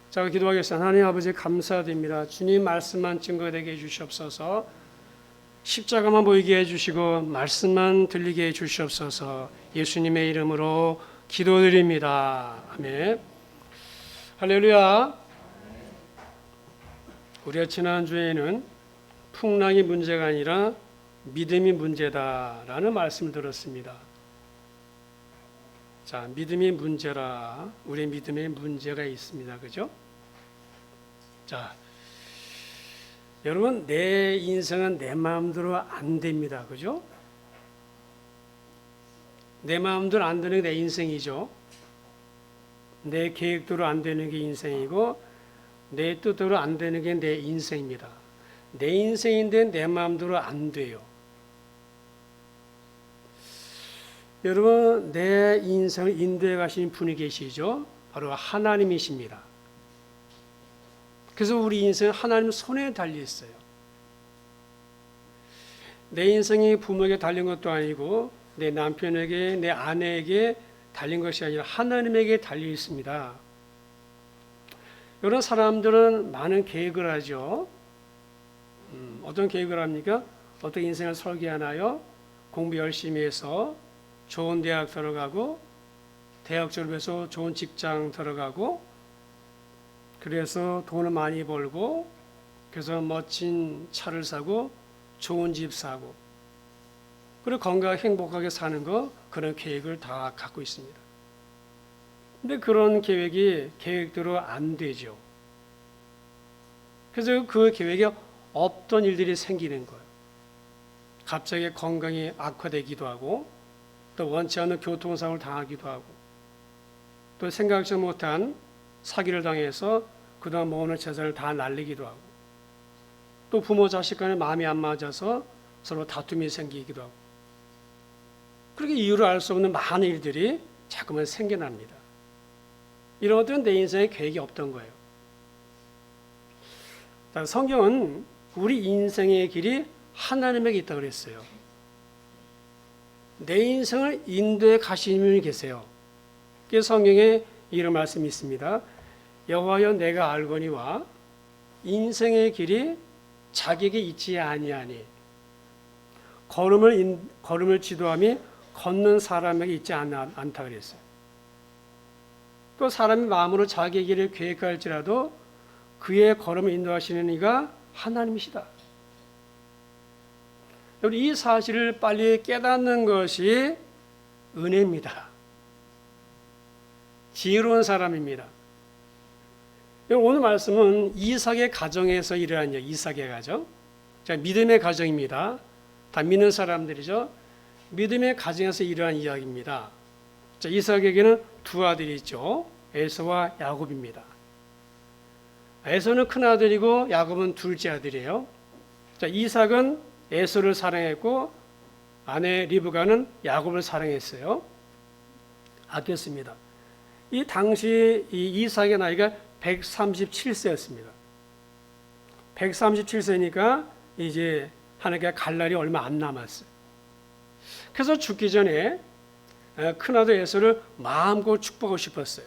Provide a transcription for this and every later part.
자, 기도하겠습니다. 하나님 아버지 감사드립니다. 주님 말씀만 증거되게 해주시옵소서. 십자가만 보이게 해주시고 말씀만 들리게 해주시옵소서. 예수님의 이름으로 기도드립니다. 아멘. 할렐루야. 우리가 지난주에는 풍랑이 문제가 아니라 믿음이 문제다라는 말씀을 들었습니다. 자, 믿음이 문제라. 우리의 믿음에 문제가 있습니다. 그죠? 자, 여러분, 내 인생은 내 마음대로 안 됩니다. 그죠? 내 마음대로 안 되는 게 내 인생이죠. 내 계획대로 안 되는 게 인생이고 내 뜻대로 안 되는 게 내 인생입니다. 내 인생인데 내 마음대로 안 돼요. 여러분, 내 인생을 인도해 가시는 분이 계시죠? 바로 하나님이십니다. 그래서 우리 인생은 하나님 손에 달려 있어요. 내 인생이 부모에게 달린 것도 아니고 내 남편에게, 내 아내에게 달린 것이 아니라 하나님에게 달려 있습니다. 이런 사람들은 많은 계획을 하죠. 어떤 계획을 합니까? 어떻게 인생을 설계하나요? 공부 열심히 해서 좋은 대학 들어가고 대학 졸업해서 좋은 직장 들어가고 그래서 돈을 많이 벌고 그래서 멋진 차를 사고 좋은 집 사고 그리고 건강하게 행복하게 사는 거 그런 계획을 다 갖고 있습니다. 근데 그런 계획이 계획대로 안 되죠. 그래서 그 계획에 없던 일들이 생기는 거예요. 갑자기 건강이 악화되기도 하고 또 원치 않는 교통사고를 당하기도 하고 또 생각지 못한 사기를 당해서 그동안 모으는 재산을 다 날리기도 하고 또 부모 자식 간에 마음이 안 맞아서 서로 다툼이 생기기도 하고 그렇게 이유를 알 수 없는 많은 일들이 자꾸만 생겨납니다. 이런 것들은 내 인생에 계획이 없던 거예요. 성경은 우리 인생의 길이 하나님에게 있다고 그랬어요. 내 인생을 인도해 가시는 분이 계세요. 그래서 성경에 이런 말씀이 있습니다. 여호와여 내가 알거니와 인생의 길이 자기에게 있지 아니하니 걸음을 지도함이 걷는 사람에게 있지 않다 그랬어요. 또 사람이 마음으로 자기의 길을 계획할지라도 그의 걸음을 인도하시는 이가 하나님이시다. 이 사실을 빨리 깨닫는 것이 은혜입니다. 지혜로운 사람입니다. 오늘 말씀은 이삭의 가정에서 일어난 이삭의 가정. 자, 믿음의 가정입니다. 다 믿는 사람들이죠. 믿음의 가정에서 일어난 이야기입니다. 자, 이삭에게는 두 아들이 있죠. 에서와 야곱입니다. 에서는 큰 아들이고 야곱은 둘째 아들이에요. 자, 이삭은 에서를 사랑했고 아내 리브가는 야곱을 사랑했어요. 아꼈습니다. 이 당시 이 이삭의 나이가 137세였습니다. 137세니까 이제 하나님께 갈 날이 얼마 안 남았어요. 그래서 죽기 전에 큰아들 에서를 마음껏 축복하고 싶었어요.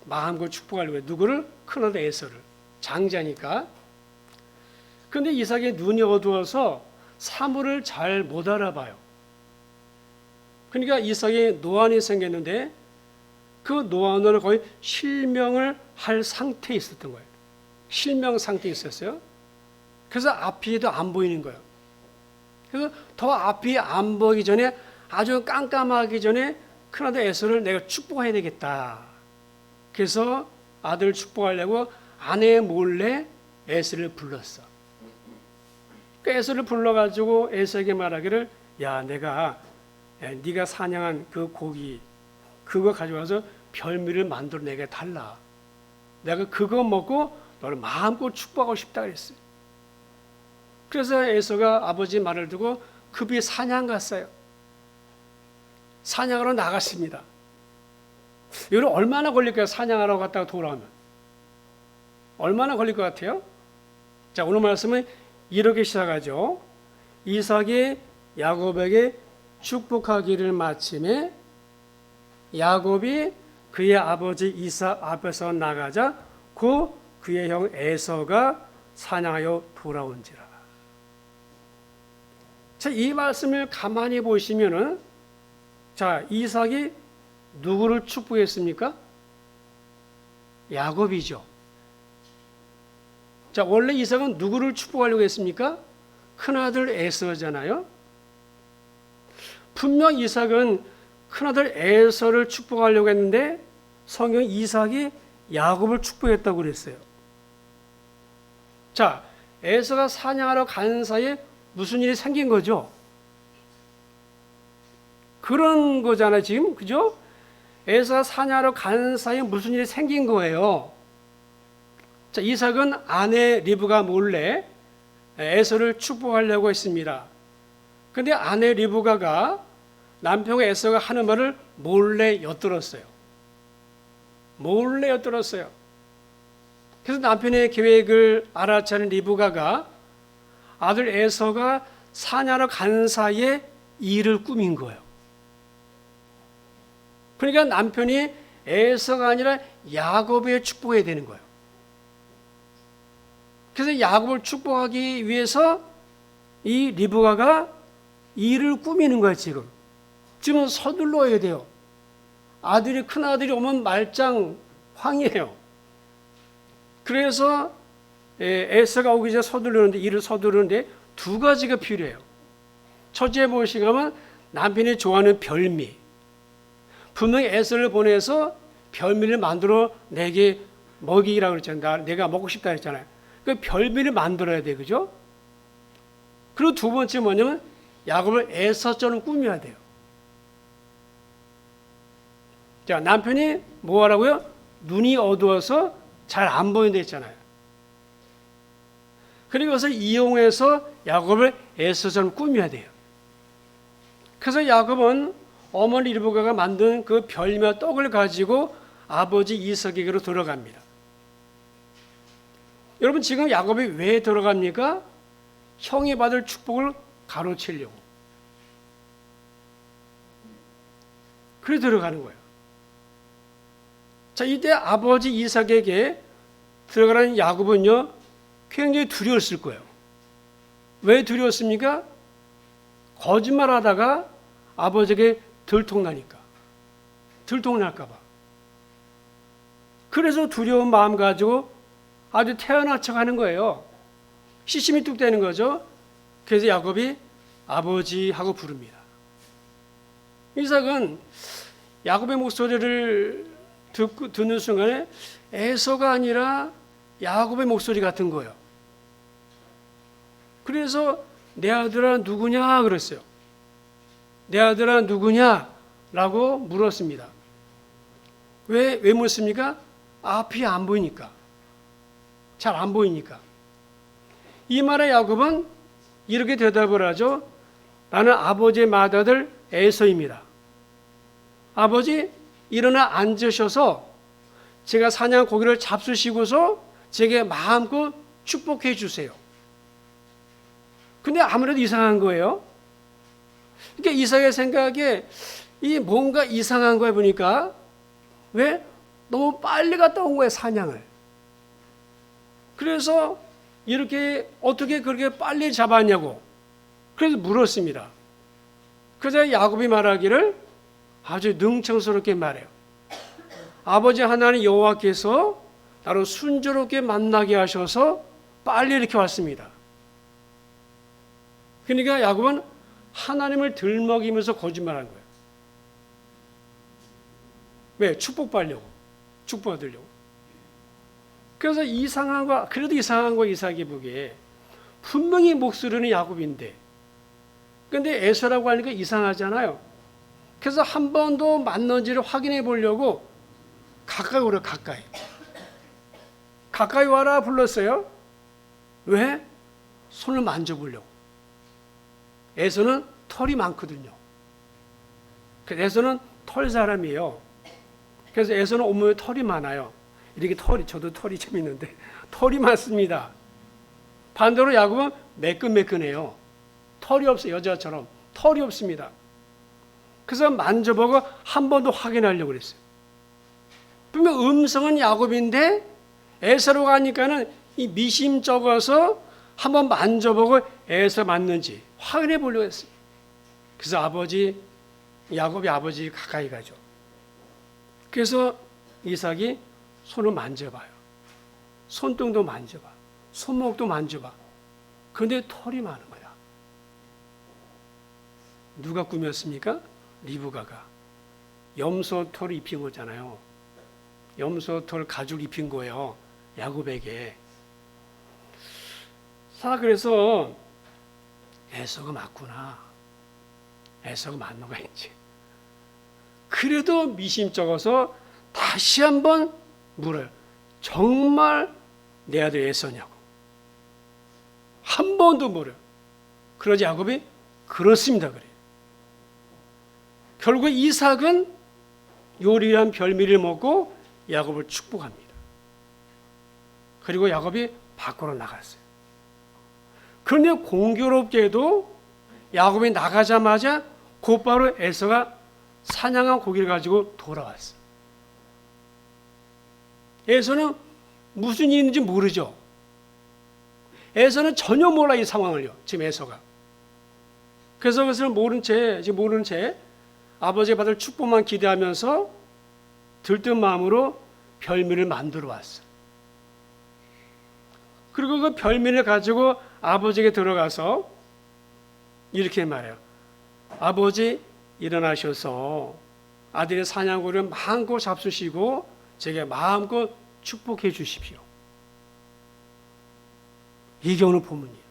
마음껏 축복하려고 해요. 누구를? 큰아들 에서를. 장자니까. 그런데 이삭의 눈이 어두워서 사물을 잘 못 알아봐요. 그러니까 이삭에 노안이 생겼는데 그 노안으로 거의 실명을 할 상태에 있었던 거예요. 실명 상태에 있었어요. 그래서 앞이도 안 보이는 거예요. 그래서 더 앞이 안 보이기 전에 아주 깜깜하기 전에 큰아들 에서를 내가 축복해야 되겠다. 그래서 아들을 축복하려고 아내 몰래 에서를 불렀어. 그 에서를 불러가지고 에서에게 말하기를 야 내가 네가 사냥한 그 고기 그거 가져와서 별미를 만들어 내게 달라. 내가 그거 먹고 너를 마음껏 축복하고 싶다 그랬어요. 그래서 에서가 아버지 말을 듣고 급히 사냥 갔어요. 사냥하러 나갔습니다. 이거 얼마나 걸릴까요? 사냥하러 갔다가 돌아오면 얼마나 걸릴 것 같아요? 자, 오늘 말씀은 이렇게 시작하죠. 이삭이 야곱에게 축복하기를 마침에 야곱이 그의 아버지 이삭 앞에서 나가자 고 그의 형 에서가 사냥하여 돌아온지라. 자, 이 말씀을 가만히 보시면은, 자, 이삭이 누구를 축복했습니까? 야곱이죠. 자, 원래 이삭은 누구를 축복하려고 했습니까? 큰아들 에서잖아요. 분명 이삭은 큰아들 에서를 축복하려고 했는데 성경 이삭이 야곱을 축복했다고 그랬어요. 자, 에서가 사냥하러 간 사이에 무슨 일이 생긴 거죠? 그런 거잖아요, 지금. 그죠? 에서가 사냥하러 간 사이에 무슨 일이 생긴 거예요. 자, 이삭은 아내 리브가 몰래 에서를 축복하려고 했습니다. 근데 아내 리브가가 남편 에서가 하는 말을 몰래 엿들었어요. 몰래 엿들었어요. 그래서 남편의 계획을 알아차린 리브가가 아들 에서가 사냥하러 간 사이에 일을 꾸민 거예요. 그러니까 남편이 에서가 아니라 야곱에 축복해야 되는 거예요. 그래서 야곱을 축복하기 위해서 이 리브가가 일을 꾸미는 거예요, 지금. 지금 서둘러야 돼요. 큰 아들이 오면 말짱 황이에요. 그래서 에서가 오기 전에 서두르는데, 일을 서두르는데 두 가지가 필요해요. 첫째 무엇인가면 남편이 좋아하는 별미. 분명히 에서를 보내서 별미를 만들어 내게 먹이라고 그랬잖아요. 내가 먹고 싶다 했잖아요. 그 별미를 만들어야 돼, 그죠? 그리고 두 번째 뭐냐면 야곱을 에서처럼 꾸며야 돼요. 자, 남편이 뭐 하라고요? 눈이 어두워서 잘 안 보인다 했잖아요. 그리고 그것을 이용해서 야곱을 에서처럼 꾸며야 돼요. 그래서 야곱은 어머니 리브가가 만든 그 별미와 떡을 가지고 아버지 이삭에게로 들어갑니다. 여러분, 지금 야곱이 왜 들어갑니까? 형이 받을 축복을 가로채려고. 그래 들어가는 거예요. 자, 이때 아버지 이삭에게 들어가는 야곱은요, 굉장히 두려웠을 거예요. 왜 두려웠습니까? 거짓말하다가 아버지에게 들통나니까. 들통날까 봐. 그래서 두려운 마음 가지고 아주 태어난 척 하는 거예요. 시침이 뚝 되는 거죠. 그래서 야곱이 아버지 하고 부릅니다. 이삭은 야곱의 목소리를 듣는 순간에 에서가 아니라 야곱의 목소리 같은 거예요. 그래서 내 아들아 누구냐 그랬어요. 내 아들아 누구냐? 라고 물었습니다. 왜 묻습니까? 앞이 안 보이니까. 잘 안 보이니까. 이 말에 야곱은 이렇게 대답을 하죠. 나는 아버지의 맏아들 에서입니다. 아버지, 일어나 앉으셔서 제가 사냥 고기를 잡수시고서 제게 마음껏 축복해 주세요. 근데 아무래도 이상한 거예요. 그러니까 이삭의 생각에 이 뭔가 이상한 거야 보니까 왜? 너무 빨리 갔다 온 거예요, 사냥을. 그래서 이렇게 어떻게 그렇게 빨리 잡았냐고. 그래서 물었습니다. 그래서 야곱이 말하기를 아주 능청스럽게 말해요. 아버지 하나님 여호와께서 나를 순조롭게 만나게 하셔서 빨리 이렇게 왔습니다. 그러니까 야곱은 하나님을 들먹이면서 거짓말한 거예요. 왜? 축복받으려고. 축복받으려고. 그래서 그래도 이상한 거 이삭이 보기에 분명히 목소리는 야곱인데 근데 에서라고 하니까 이상하잖아요. 그래서 한 번 더 맞는지를 확인해 보려고 가까이 오라, 가까이. 가까이 와라 불렀어요. 왜? 손을 만져보려고. 에서는 털이 많거든요. 에서는 털 사람이에요. 그래서 에서는 온몸에 털이 많아요. 이렇게 저도 털이 좀 있는데 털이 많습니다. 반대로 야곱은 매끈매끈해요. 털이 없어요. 여자처럼 털이 없습니다. 그래서 만져보고 한 번 더 확인하려고 그랬어요. 분명 음성은 야곱인데 에서로 가니까는 이 미심쩍어서 한번 만져보고 에서 맞는지 확인해 보려고 했어요. 그래서 야곱이 아버지 가까이 가죠. 그래서 이삭이 손을 만져봐요. 손등도 만져봐. 손목도 만져봐. 그런데 털이 많은 거야. 누가 꾸몄습니까? 리브가가. 염소 털을 입힌 거잖아요. 염소 털 가죽 입힌 거예요. 야곱에게. 그래서 에서가 맞구나. 에서가 맞는 거야 이제. 그래도 미심쩍어서 다시 한번 물어요. 정말 내 아들 에서냐고. 한 번 더 물어요. 그러자 야곱이 그렇습니다 그래요. 결국 이삭은 요리한 별미를 먹고 야곱을 축복합니다. 그리고 야곱이 밖으로 나갔어요. 그런데 공교롭게도 야곱이 나가자마자 곧바로 에서가 사냥한 고기를 가지고 돌아왔어요. 에서는 무슨 일이 있는지 모르죠. 에서는 전혀 몰라 이 상황을요. 지금 에서가. 그래서 그것을 모른 채 아버지가 받을 축복만 기대하면서 들뜬 마음으로 별미를 만들어 왔어요. 그리고 그 별미를 가지고 아버지에게 들어가서 이렇게 말해요. 아버지 일어나셔서 아들의 사냥고를 마음껏 잡수시고 제게 마음껏 축복해 주십시오. 이게 오늘 본문이에요.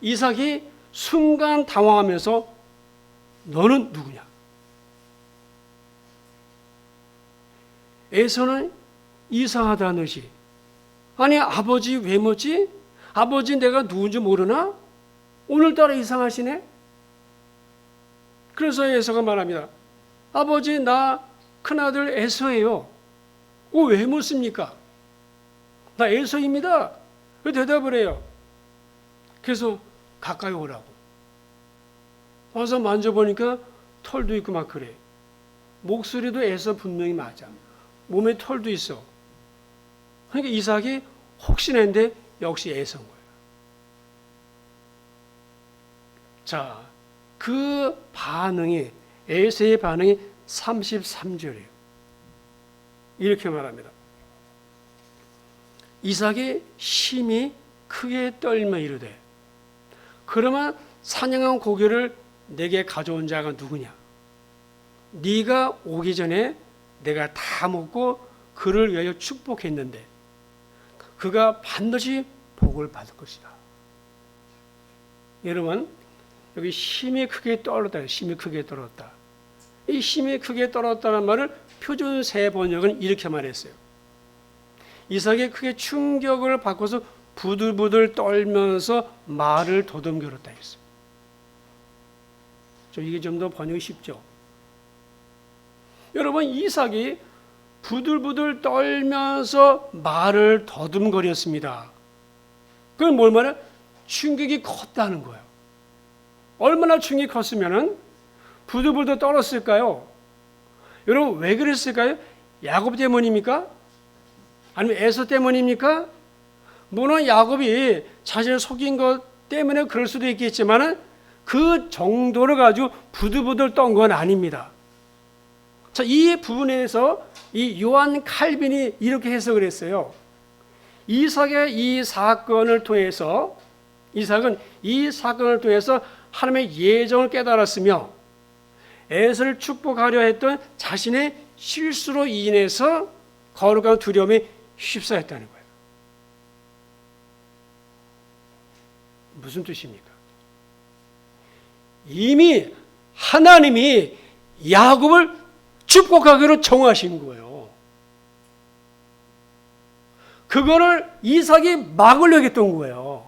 이삭이 순간 당황하면서 너는 누구냐? 에서는 이상하다는 듯이 아니 아버지 왜 뭐지? 아버지 내가 누군지 모르나? 오늘따라 이상하시네? 그래서 에서가 말합니다. 아버지 나 큰아들 에서예요. 왜 묻습니까? 나 에서입니다. 왜 대답을 해요? 그래서 가까이 오라고. 와서 만져보니까 털도 있고 막 그래. 목소리도 에서 분명히 맞아. 몸에 털도 있어. 그러니까 이삭이 혹시나 했는데 역시 에서인 거예요. 자, 그 반응이 에서의 반응이 33절이에요. 이렇게 말합니다. 이삭이 심히 크게 떨며 이르되 그러면 사냥한 고기를 내게 가져온 자가 누구냐? 네가 오기 전에 내가 다 먹고 그를 위하여 축복했는데 그가 반드시 복을 받을 것이다. 여러분 여기 힘이 크게 떨었다. 힘이 크게 떨었다. 이 힘이 크게 떨었다는 말을 표준 새 번역은 이렇게 말했어요. 이삭이 크게 충격을 받고서 부들부들 떨면서 말을 더듬거렸다 했어요. 이게 좀 더 번역이 쉽죠. 여러분 이삭이 부들부들 떨면서 말을 더듬거렸습니다. 그건 뭘 말해? 충격이 컸다는 거예요. 얼마나 충격이 컸으면 부들부들 떨었을까요? 여러분 왜 그랬을까요? 야곱 때문입니까? 아니면 에서 때문입니까? 물론 야곱이 자신을 속인 것 때문에 그럴 수도 있겠지만 그 정도를 가지고 부들부들 떤 건 아닙니다. 자, 이 부분에서 이 요한 칼빈이 이렇게 해석을 했어요. 이삭은 이 사건을 통해서 하나님의 예정을 깨달았으며 에서를 축복하려 했던 자신의 실수로 인해서 거룩한 두려움에 휩싸였다는 거예요. 무슨 뜻입니까? 이미 하나님이 야곱을 축복하기로 정하신 거예요. 그거를 이삭이 막으려고 했던 거예요.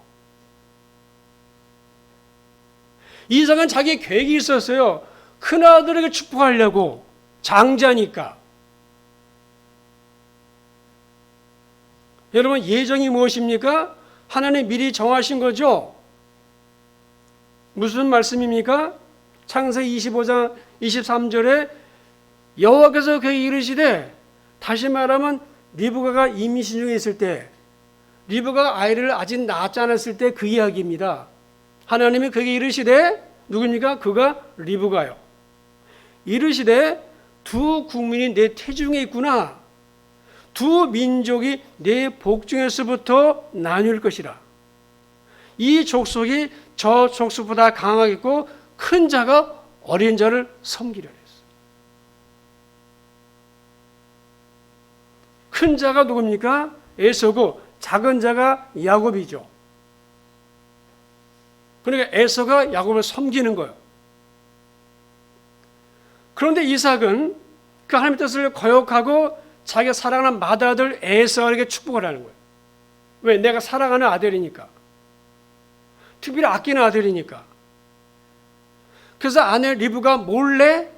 이삭은 자기 계획이 있었어요. 큰아들에게 축복하려고. 장자니까. 여러분 예정이 무엇입니까? 하나님 미리 정하신 거죠. 무슨 말씀입니까? 창세기 25장 23절에 여호와께서 그에게 이르시되 다시 말하면 리브가가 임신 중에 있을 때, 리브가가 아이를 아직 낳지 않았을 때 그 이야기입니다. 하나님이 그에게 이르시되, 누굽니까? 그가 리브가요. 이르시되 두 국민이 내 태중에 있구나. 두 민족이 내 복중에서부터 나뉠 것이라. 이 족속이 저 족속보다 강하겠고 큰 자가 어린 자를 섬기려 했어. 큰 자가 누굽니까? 에서고 작은 자가 야곱이죠. 그러니까 에서가 야곱을 섬기는 거예요. 그런데 이삭은 그 하나님의 뜻을 거역하고 자기가 사랑하는 맏아들 에서에게 축복을 하는 거예요. 왜? 내가 사랑하는 아들이니까. 특별히 아끼는 아들이니까. 그래서 아내 리브가 몰래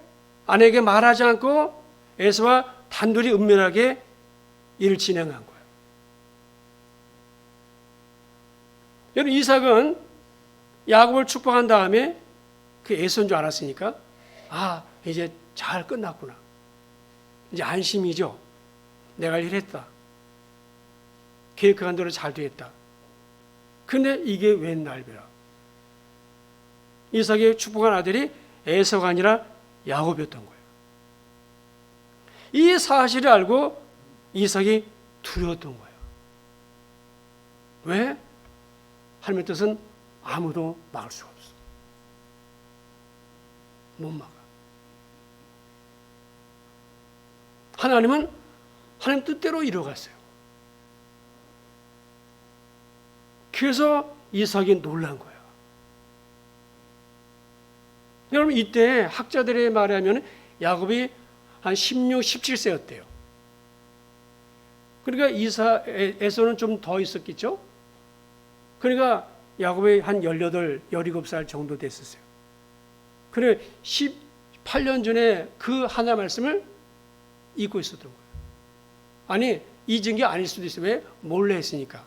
아내에게 말하지 않고 에서와 단둘이 은밀하게 일을 진행한 거예요. 여러분, 이삭은 야곱을 축복한 다음에 그 에서인 줄 알았으니까 이제 잘 끝났구나. 이제 안심이죠. 내가 일했다. 계획한 대로 잘 되었다. 근데 이게 웬 날벼락. 이삭이 축복한 아들이 에서가 아니라 야곱이었던 거예요. 이 사실을 알고 이삭이 두려웠던 거예요. 왜? 하나님의 뜻은 아무도 막을 수가 없어. 못 막아. 하나님은 하나님 뜻대로 이루어갔어요. 그래서 이삭이 놀란 거예요. 여러분, 이때 학자들의 말에 하면 야곱이 한 16, 17세였대요. 그러니까 에서는 좀 더 있었겠죠? 그러니까 야곱이 한 18, 17살 정도 됐었어요. 그래 18년 전에 그 하나 말씀을 잊고 있었던 거예요. 아니, 잊은 게 아닐 수도 있어요. 왜? 몰래 했으니까.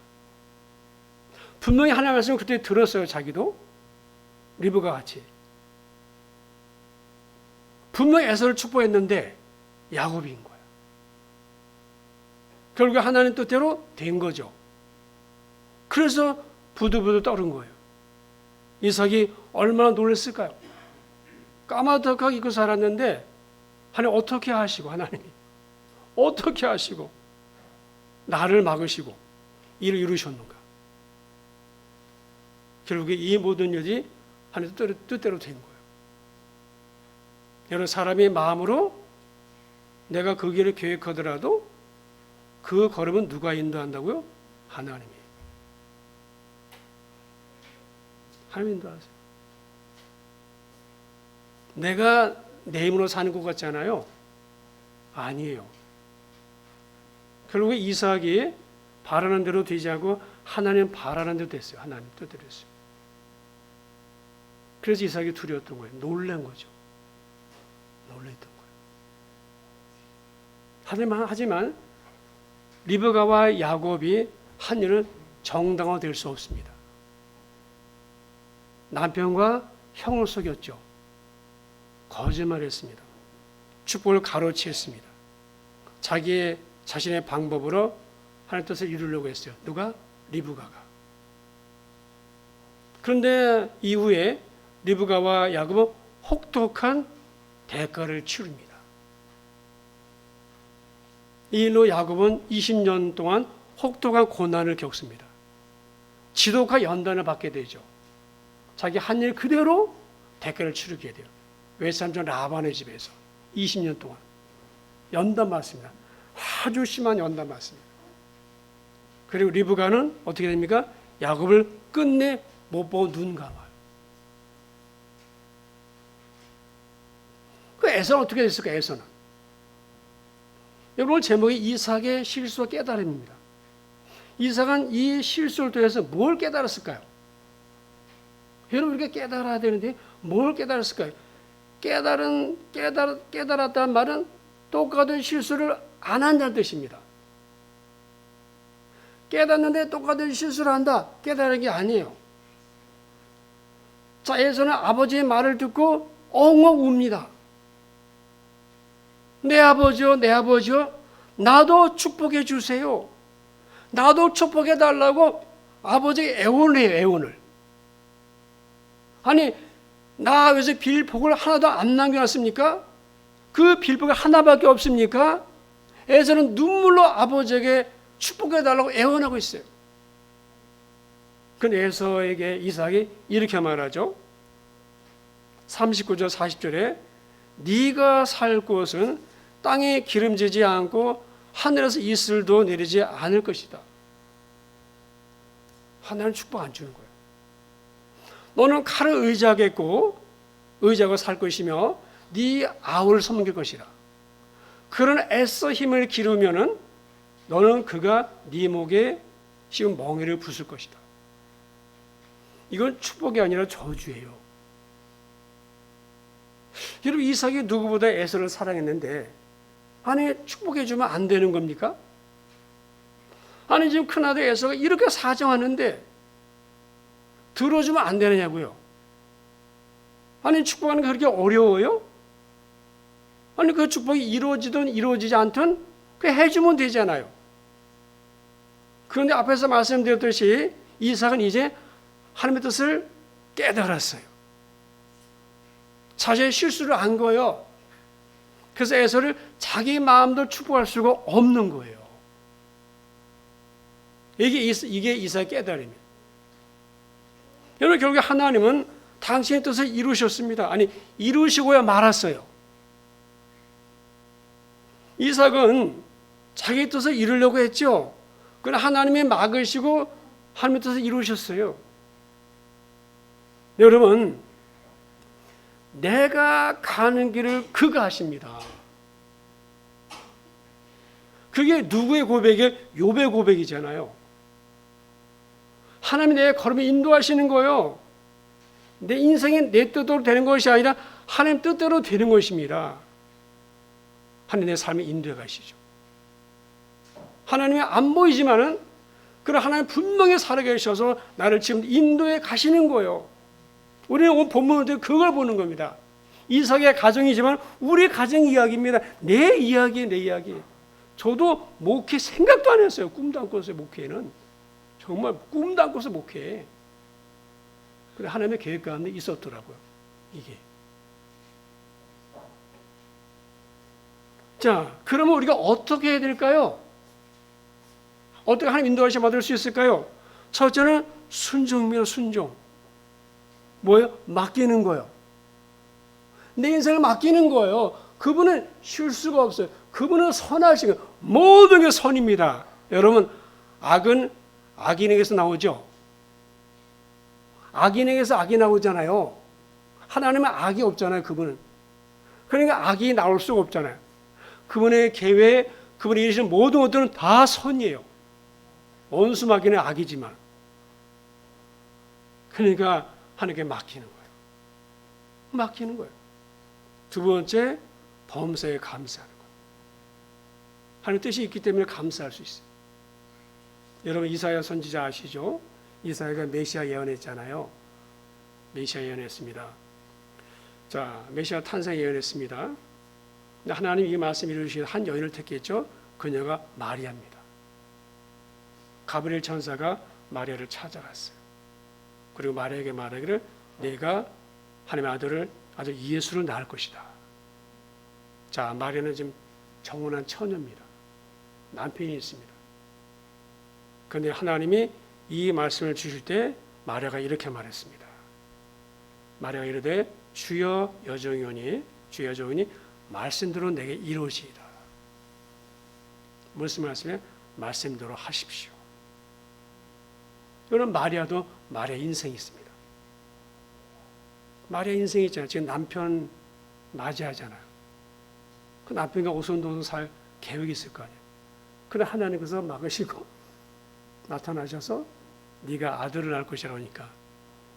분명히 하나 말씀을 그때 들었어요. 자기도. 리브가 같이. 분명히 에서를 축복했는데 야곱인 거예요. 결국 하나님 뜻대로 된 거죠. 그래서 부들부들 떠는 거예요. 이삭이 얼마나 놀랐을까요? 까마득하게 입고 살았는데 하나님 어떻게 하시고, 하나님이 어떻게 하시고 나를 막으시고 일을 이루셨는가. 결국에 이 모든 일이 하나님 뜻대로 된 거예요. 여러분, 사람의 마음으로 내가 그 길을 계획하더라도 그 걸음은 누가 인도한다고요? 하나님이. 하나님 인도하세요. 내가 내 힘으로 사는 것 같잖아요. 아니에요. 결국에 이삭이 바라는 대로 되지 않고 하나님 바라는 대로 됐어요. 하나님 뜻대로 됐어요. 그래서 이삭이 두려웠던 거예요. 놀란 거죠. 놀랬던 거예요. 하지만 리브가와 야곱이 한 일은 정당화될 수 없습니다. 남편과 형을 속였죠. 거짓말했습니다. 축복을 가로치했습니다. 자신의 방법으로 하나님의 뜻을 이루려고 했어요. 누가? 리브가가. 그런데 이후에 리브가와 야곱은 혹독한 대가를 치릅니다. 이 일로 야곱은 20년 동안 혹독한 고난을 겪습니다. 지독한 연단을 받게 되죠. 자기 한 일 그대로 대가를 치르게 돼요. 외삼촌 라반의 집에서 20년 동안 연단 받습니다. 아주 심한 연단 받습니다. 그리고 리브가는 어떻게 됩니까? 야곱을 끝내 못 보고 눈 감아요. 그 에서는 어떻게 됐을까? 에서는 여러분, 제목이 이삭의 실수와 깨달음입니다. 이삭은 이 실수를 통해서 뭘 깨달았을까요? 여러분, 우리가 깨달아야 되는데 뭘 깨달았을까요? 깨달았다는 말은 똑같은 실수를 안 한다는 뜻입니다. 깨닫는데 똑같은 실수를 한다. 깨달은 게 아니에요. 자, 에서는 아버지의 말을 듣고 엉엉 웁니다. 내 아버지요, 내 아버지요. 나도 축복해 주세요. 나도 축복해 달라고 아버지에게 애원을 해요. 애원을. 아니 나 왜서 빌복을 하나도 안 남겨놨습니까? 그 빌복이 하나밖에 없습니까? 에서는 눈물로 아버지에게 축복해 달라고 애원하고 있어요. 그 에서에게 이삭이 이렇게 말하죠. 39절 40절에 네가 살 곳은 땅에 기름지지 않고 하늘에서 이슬도 내리지 않을 것이다. 하나님 축복 안 주는 거예요. 너는 칼을 의지하겠고 의지하고 살 것이며 네 아우를 섬길 것이라. 그런 애써 힘을 기르면은 너는 그가 네 목에 씌운 멍에를 부술 것이다. 이건 축복이 아니라 저주예요. 여러분 이삭이 누구보다 에서를 사랑했는데 아니 축복해 주면 안 되는 겁니까? 아니 지금 큰아들 에서가 이렇게 사정하는데 들어주면 안 되느냐고요. 아니 축복하는 게 그렇게 어려워요? 아니 그 축복이 이루어지든 이루어지지 않든 그 해주면 되잖아요. 그런데 앞에서 말씀드렸듯이 이삭은 이제 하나님의 뜻을 깨달았어요. 자신의 실수를 안 거예요. 그래서 에서를 자기 마음대로 축복할 수가 없는 거예요. 이게 이삭의 깨달음이에요. 여러분 결국에 하나님은 당신의 뜻을 이루셨습니다. 아니 이루시고야 말았어요. 이삭은 자기 뜻을 이루려고 했죠. 그러나 하나님이 막으시고 하나님의 뜻을 이루셨어요. 여러분 내가 가는 길을 그가 하십니다. 그게 누구의 고백이에요? 욥의 고백이잖아요. 하나님이 내 걸음을 인도하시는 거예요. 내 인생이 내 뜻대로 되는 것이 아니라 하나님 뜻대로 되는 것입니다. 하나님 내 삶을 인도해 가시죠. 하나님이 안 보이지만은 그런 하나님 분명히 살아계셔서 나를 지금 인도해 가시는 거예요. 우리는 오늘 본문을 그걸 보는 겁니다. 이삭의 가정이지만 우리 가정 이야기입니다. 내 이야기예요, 내 이야기. 저도 목회 생각도 안 했어요. 꿈도 안 꿨어요, 목회는. 정말 꿈도 안 꿔서 목회. 그래 하나님의 계획 가운데 있었더라고요. 이게. 자, 그러면 우리가 어떻게 해야 될까요? 어떻게 하나님 인도하심 받을 수 있을까요? 첫째는 순종입니다. 순종. 뭐예요? 맡기는 거예요. 내 인생을 맡기는 거예요. 그분은 쉴 수가 없어요. 그분은 선하시고 모든 게 선입니다. 여러분 악은 악인에게서 나오죠. 악인에게서 악이 나오잖아요. 하나님은 악이 없잖아요. 그분은. 그러니까 악이 나올 수가 없잖아요. 그분의 계획, 그분이 이루시는 모든 것들은 다 선이에요. 원수 맡기는 악이지만. 그러니까 하나님께 맡기는 거예요. 맡기는 거예요. 두 번째, 범사에 감사하는 거예요. 하나님 뜻이 있기 때문에 감사할 수 있어요. 여러분 이사야 선지자 아시죠? 이사야가 메시아 예언했잖아요. 메시아 예언했습니다. 자, 메시아 탄생 예언했습니다. 하나님 이 말씀 이루시는 한 여인을 택했죠. 그녀가 마리아입니다. 가브리엘 천사가 마리아를 찾아갔어요. 그리고 마리아에게 말하기를 내가 하나님의 아들 예수를 낳을 것이다. 자, 마리아는 지금 정혼한 처녀입니다. 남편이 있습니다. 그런데 하나님이 이 말씀을 주실 때 마리아가 이렇게 말했습니다. 마리아가 이르되 주여 여종이오니 주여 여종이니 말씀대로 내게 이루어지이다. 무슨 말씀이에요? 말씀대로 하십시오. 여러분 마리아도 마리아 인생이 있습니다. 마리아 인생이 있잖아요. 지금 남편 맞이하잖아요. 그 남편과 오손도손 살 계획이 있을 거 아니에요. 그런데 하나님께서 막으시고 나타나셔서 네가 아들을 낳을 것이라고 하니까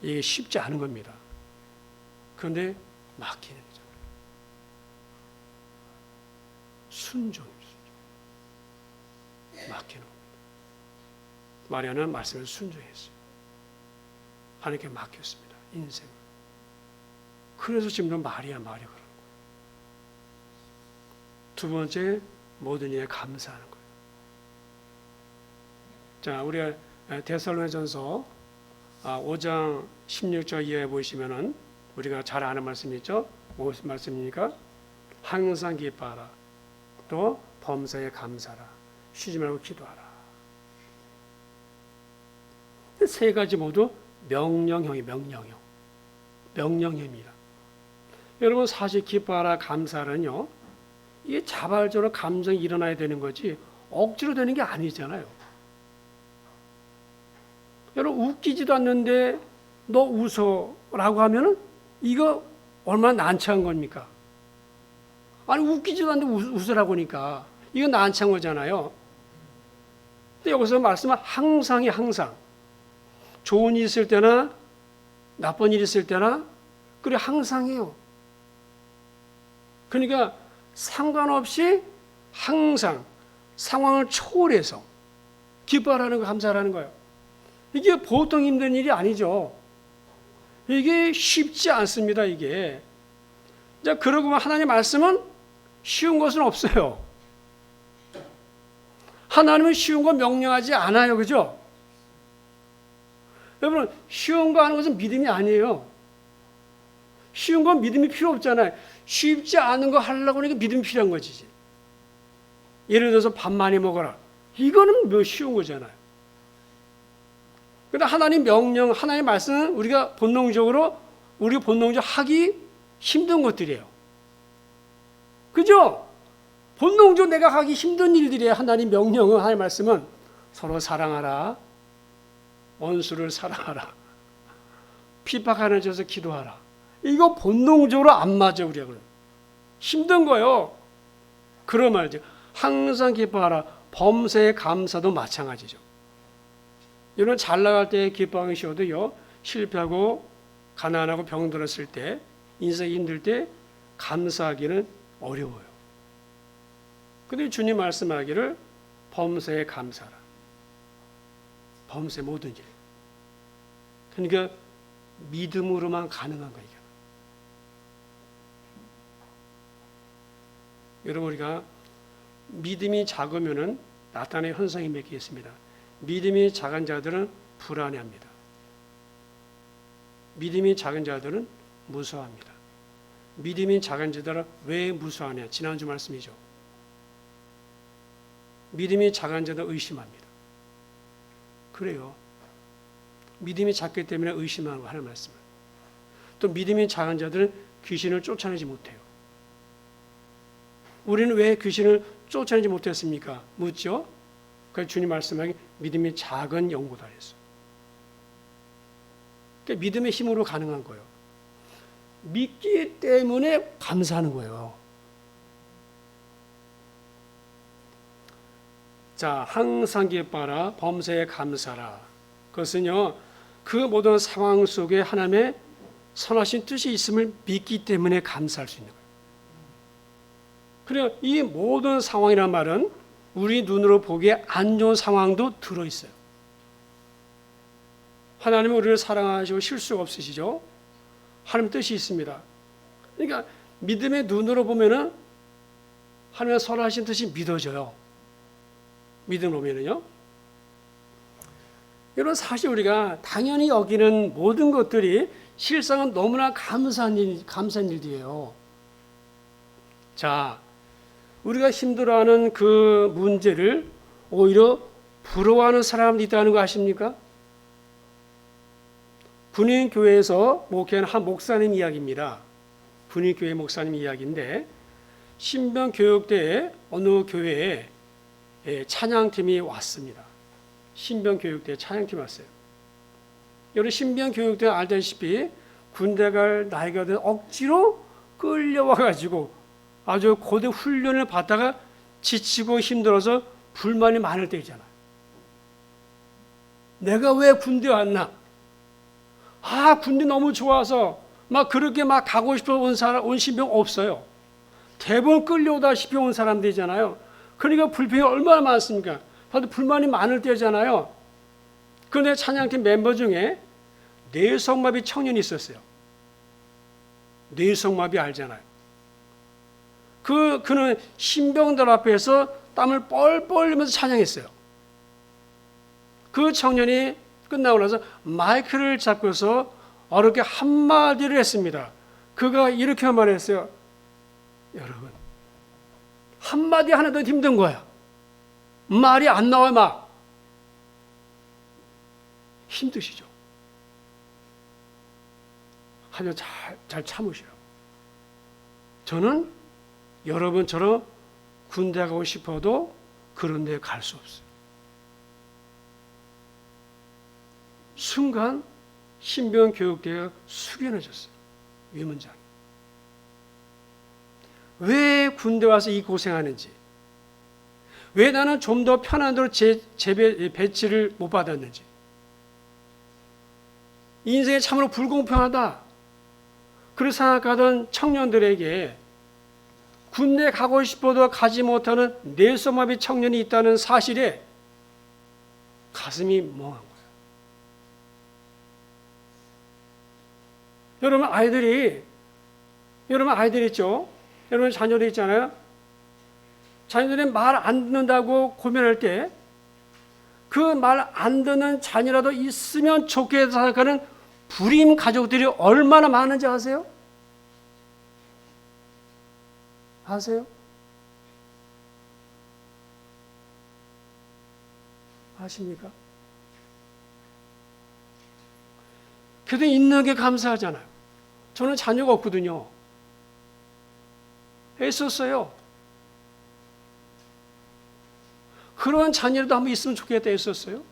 이게 쉽지 않은 겁니다. 그런데 맡기는 거죠. 순종이죠. 맡기는 겁니다. 마리아는 말씀을 순종했어요. 하나님께 맡겼습니다. 인생을. 그래서 지금도 마리아 그러는 거예요. 두 번째, 모든 일에 감사하는 거예요. 자, 우리가 데살로니가전서 5장 16절 이하에 보시면은 우리가 잘 아는 말씀이 있죠. 무슨 말씀입니까? 항상 기뻐하라. 또 범사에 감사하라. 쉬지 말고 기도하라. 세 가지 모두 명령형입니다. 여러분, 사실 기뻐하라, 감사는요, 이게 자발적으로 감정이 일어나야 되는 거지 억지로 되는 게 아니잖아요. 여러분, 웃기지도 않는데 너 웃어라고 하면은 이거 얼마나 난처한 겁니까? 아니, 웃기지도 않는데 웃으라고 하니까 이거 난처한 거잖아요. 근데 여기서 말씀은 항상이 항상. 좋은 일 있을 때나 나쁜 일 있을 때나 그래 항상이에요. 그러니까 상관없이 항상 상황을 초월해서 기뻐하라는 거, 감사하라는 거예요. 이게 보통 힘든 일이 아니죠. 이게 쉽지 않습니다. 이게. 자, 그러고 보면 하나님의 말씀은 쉬운 것은 없어요. 하나님은 쉬운 거 명령하지 않아요. 그죠? 여러분, 쉬운 거 하는 것은 믿음이 아니에요. 쉬운 건 믿음이 필요 없잖아요. 쉽지 않은 거 하려고 하니까 믿음이 필요한 거지. 예를 들어서 밥 많이 먹어라. 이거는 뭐 쉬운 거잖아요. 그런데 하나님 명령, 하나님 말씀은 우리가 본능적으로 하기 힘든 것들이에요. 그죠? 본능적으로 내가 하기 힘든 일들이에요. 하나님 명령은, 하나님 말씀은 서로 사랑하라. 원수를 사랑하라. 핍박하는 자에서 기도하라. 이거 본능적으로 안 맞아, 우리가. 힘든 거예요. 그런 말이죠. 항상 기뻐하라. 범사에 감사도 마찬가지죠. 여러분, 잘 나갈 때 기뻐하기 쉬워도요, 실패하고 가난하고 병들었을 때, 인생이 힘들 때 감사하기는 어려워요. 근데 주님 말씀하기를 범사에 감사하라. 범사의 모든 일. 그러니까 믿음으로만 가능한 거예요. 여러분, 우리가 믿음이 작으면은 나타나는 현상이 몇 개 있습니다. 믿음이 작은 자들은 불안해합니다. 믿음이 작은 자들은 무서워합니다. 믿음이 작은 자들은 왜 무서워하냐? 지난주 말씀이죠. 믿음이 작은 자들은 의심합니다. 그래요. 믿음이 작기 때문에 의심하는 거 하는 말씀을. 또 믿음이 작은 자들은 귀신을 쫓아내지 못해요. 우리는 왜 귀신을 쫓아내지 못했습니까? 묻죠. 그래서 주님 말씀하기 믿음이 작은 영보다 했어. 그러니까 믿음의 힘으로 가능한 거예요. 믿기 때문에 감사하는 거예요. 자, 항상 기뻐하라. 범사에 감사라. 그것은요, 그 모든 상황 속에 하나님의 선하신 뜻이 있음을 믿기 때문에 감사할 수 있는 거예요. 그래요. 이 모든 상황이란 말은 우리 눈으로 보기에 안 좋은 상황도 들어있어요. 하나님은 우리를 사랑하시고 실수가 없으시죠. 하나님 뜻이 있습니다. 그러니까 믿음의 눈으로 보면은 하나님의 선하신 뜻이 믿어져요. 믿음으로 보면은요. 여러분, 사실 우리가 당연히 여기는 모든 것들이 실상은 너무나 감사한 일들이에요. 자, 우리가 힘들어하는 그 문제를 오히려 부러워하는 사람이 있다는 거 아십니까? 분인교회에서 목회하는 한 목사님 이야기입니다. 분인교회 목사님 이야기인데, 신병교육대에 어느 교회에 찬양팀이 왔습니다. 신병교육대에 찬양팀이 왔어요. 여러분, 신병교육대 알다시피 군대 갈 나이가 된 억지로 끌려와가지고 아주 고대 훈련을 받다가 지치고 힘들어서 불만이 많을 때 있잖아요. 내가 왜 군대 왔나? 군대 너무 좋아서 막 그렇게 막 가고 싶어 온 신병 없어요. 대부분 끌려오다시피 온 사람들이잖아요. 그러니까 불평이 얼마나 많습니까? 다들 불만이 많을 때잖아요. 그런데 찬양팀 멤버 중에 뇌성마비 청년이 있었어요. 뇌성마비 알잖아요. 그는 신병들 앞에서 땀을 뻘뻘 흘리면서 찬양했어요. 그 청년이 끝나고 나서 마이크를 잡고서 어렵게 한마디를 했습니다. 그가 이렇게 말했어요. 여러분, 한마디 하나도 힘든 거야. 말이 안 나와요, 막. 힘드시죠? 하지만 잘 참으시라고. 저는 여러분처럼 군대 가고 싶어도 그런 데 갈 수 없어요. 순간 신병 교육대가 숙연해졌어요. 위문장이. 왜 군대 와서 이 고생하는지, 왜 나는 좀 더 편한 대로 배치를 못 받았는지, 인생이 참으로 불공평하다 그렇게 생각하던 청년들에게 군대 가고 싶어도 가지 못하는 뇌소마비 청년이 있다는 사실에 가슴이 멍한 거예요. 여러분 아이들이 있죠? 여러분 자녀들 있잖아요? 자녀들이 말 안 듣는다고 고민할 때 그 말 안 듣는 자녀라도 있으면 좋게 생각하는 불임 가족들이 얼마나 많은지 아세요? 아세요? 아십니까? 그래도 있는 게 감사하잖아요. 저는 자녀가 없거든요. 애썼어요. 그런 자녀라도 한번 있으면 좋겠다 했었어요.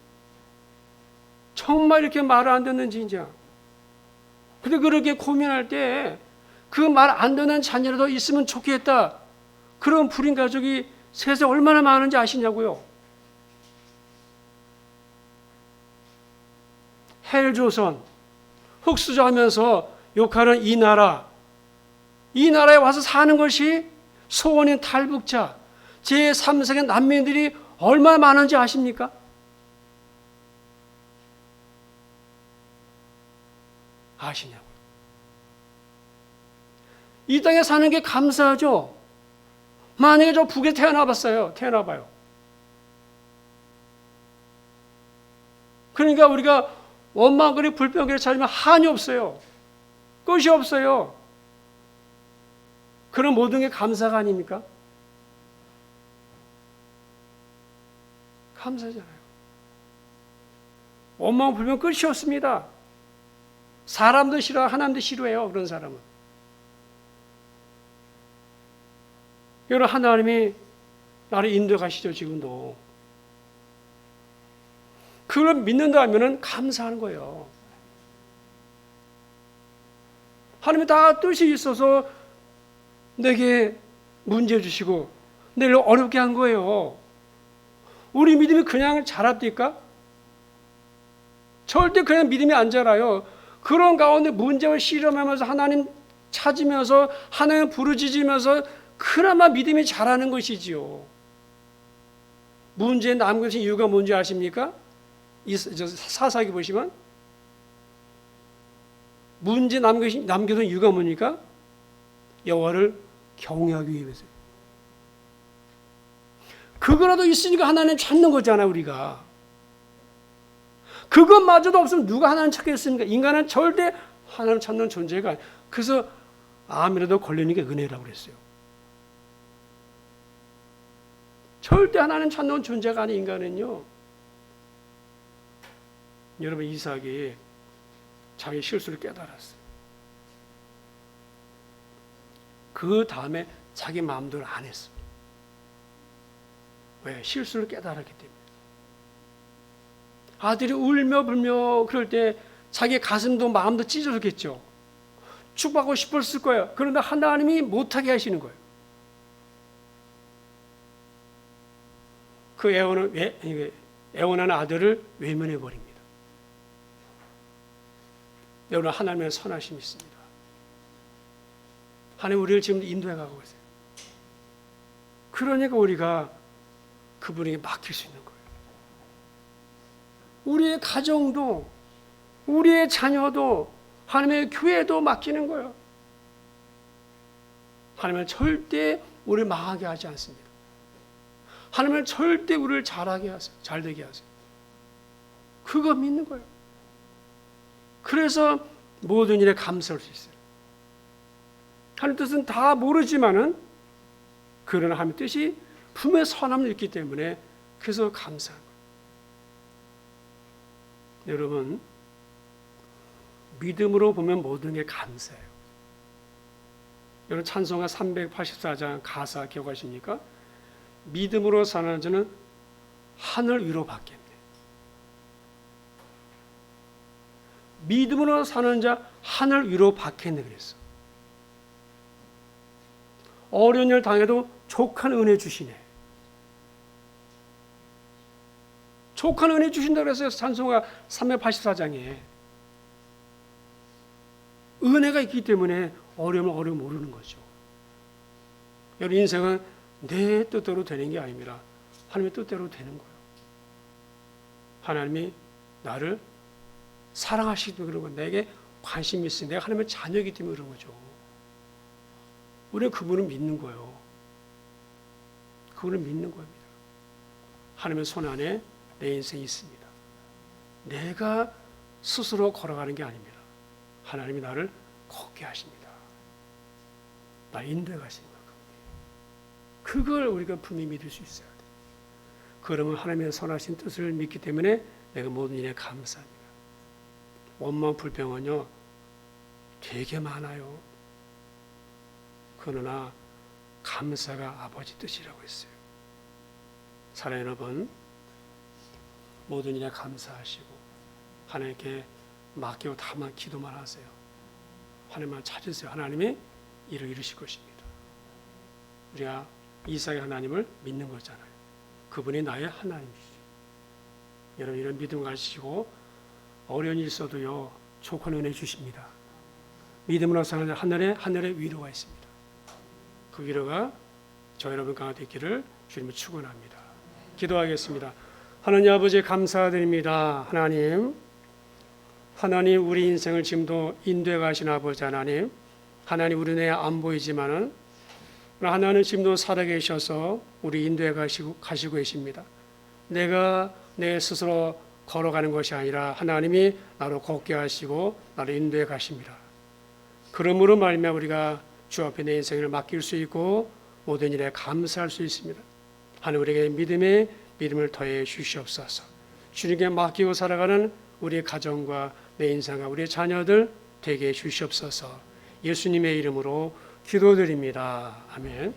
정말 이렇게 말을 안 듣는 진짜. 근데 그렇게 고민할 때 그 말 안 듣는 자녀라도 있으면 좋겠다. 그런 불임 가족이 세상에 얼마나 많은지 아시냐고요. 헬조선, 흑수저하면서 욕하는 이 나라에 와서 사는 것이 소원인 탈북자, 제3세계 난민들이 얼마나 많은지 아십니까? 아시냐고요. 이 땅에 사는 게 감사하죠. 만약에 저 북에 태어나봐요. 그러니까 우리가 원망거리 불평거리 차리면 한이 없어요. 끝이 없어요. 그런 모든 게 감사가 아닙니까? 감사잖아요. 원망 불평 끝이 없습니다. 사람도 싫어, 하나님도 싫어해요. 그런 사람은. 여러분, 하나님이 나를 인도하시죠, 지금도. 그걸 믿는다 하면은 감사하는 거예요. 하나님이 다 뜻이 있어서 내게 문제 주시고 내를 어렵게 한 거예요. 우리 믿음이 그냥 자랍니까? 절대 그냥 믿음이 안 자라요. 그런 가운데 문제를 실험하면서 하나님 찾으면서 하나님 부르짖으면서 그나마 믿음이 자라는 것이지요. 문제에 남겨진 이유가 뭔지 아십니까? 사사기 보시면 문제 남겨둔 이유가 뭡니까? 여호와를 경외하기 위해서요. 그거라도 있으니까 하나님 찾는 거잖아요, 우리가. 그것마저도 없으면 누가 하나님 찾겠습니까? 인간은 절대 하나님 찾는 존재가 아니에요. 그래서 암이라도 걸리는 게 은혜라고 그랬어요. 절대 하나님 찾는 존재가 아닌 인간은요. 여러분, 이삭이 자기 실수를 깨달았어요. 그 다음에 자기 마음대로 안 했어요. 왜? 실수를 깨달았기 때문에. 아들이 울며 불며 그럴 때 자기 가슴도 마음도 찢어졌겠죠. 축복하고 싶었을 거예요. 그런데 하나님이 못하게 하시는 거예요. 그 애원하는 아들을 외면해 버립니다. 여러분, 하나님의 선하심이 있습니다. 하나님 우리를 지금 인도해 가고 계세요. 그러니까 우리가 그분에게 맡길 수 있는 거예요. 우리의 가정도, 우리의 자녀도, 하나님의 교회도 맡기는 거예요. 하나님은 절대 우리를 망하게 하지 않습니다. 하나님은 절대 우리를 잘하게 하세요. 잘되게 하세요. 그거 믿는 거예요. 그래서 모든 일에 감사할 수 있어요. 하나님 뜻은 다 모르지만은 그러나 하나님 뜻이 분명히 선함을 있기 때문에 그래서 감사한 거예요. 여러분, 믿음으로 보면 모든 게 감사해요. 여러분 찬송가 384장 가사 기억하십니까? 믿음으로 사는 자는 하늘 위로 받겠네. 믿음으로 사는 자 하늘 위로 받겠네 그랬어. 어려운 일 당해도 족한 은혜 주시네. 족한 은혜 주신다 그랬어요. 찬송가 384장에. 은혜가 있기 때문에 어려움을 모르는 거죠. 여러분 인생은 내 뜻대로 되는 게 아닙니다. 하나님의 뜻대로 되는 거예요. 하나님이 나를 사랑하시기 때문에 그런 거예요. 내게 관심이 있으니 내가 하나님의 자녀이기 때문에 그런 거죠. 우리는 그분을 믿는 거예요. 그분을 믿는 겁니다. 하나님의 손 안에 내 인생이 있습니다. 내가 스스로 걸어가는 게 아닙니다. 하나님이 나를 걷게 하십니다. 나 인도해 가시는 거예요. 그걸 우리가 분명히 믿을 수 있어야 돼요. 그러면 하나님의 선하신 뜻을 믿기 때문에 내가 모든 일에 감사합니다. 원망 불평은요 되게 많아요. 그러나 감사가 아버지 뜻이라고 했어요. 사랑하는 여러분, 모든 일에 감사하시고 하나님께 맡기고 다만 기도만 하세요. 하나님만 찾으세요. 하나님이 일을 이루실 것입니다. 우리가 이삭의 하나님을 믿는 거잖아요. 그분이 나의 하나님이시죠. 여러분 이런 믿음 가지시고 어려운 일 있어도요 족한 은혜 주십니다. 믿음으로 사는 하늘에 위로가 있습니다. 그 위로가 저 여러분 가운데 있기를 주님을 축원합니다. 기도하겠습니다. 하나님 아버지 감사드립니다. 하나님 우리 인생을 지금도 인도해 가신 아버지 하나님 우리 눈에 안 보이지만은 하나님 지금도 살아계셔서 우리 인도해 가시고 계십니다. 내가 내 스스로 걸어가는 것이 아니라 하나님이 나로 걷게 하시고 나를 인도해 가십니다. 그러므로 말미암아 우리가 주 앞에 내 인생을 맡길 수 있고 모든 일에 감사할 수 있습니다. 하나님 우리에게 믿음을 더해 주시옵소서. 주님께 맡기고 살아가는 우리의 가정과 내 인생과 우리의 자녀들 되게 해 주시옵소서. 예수님의 이름으로 기도드립니다. 아멘.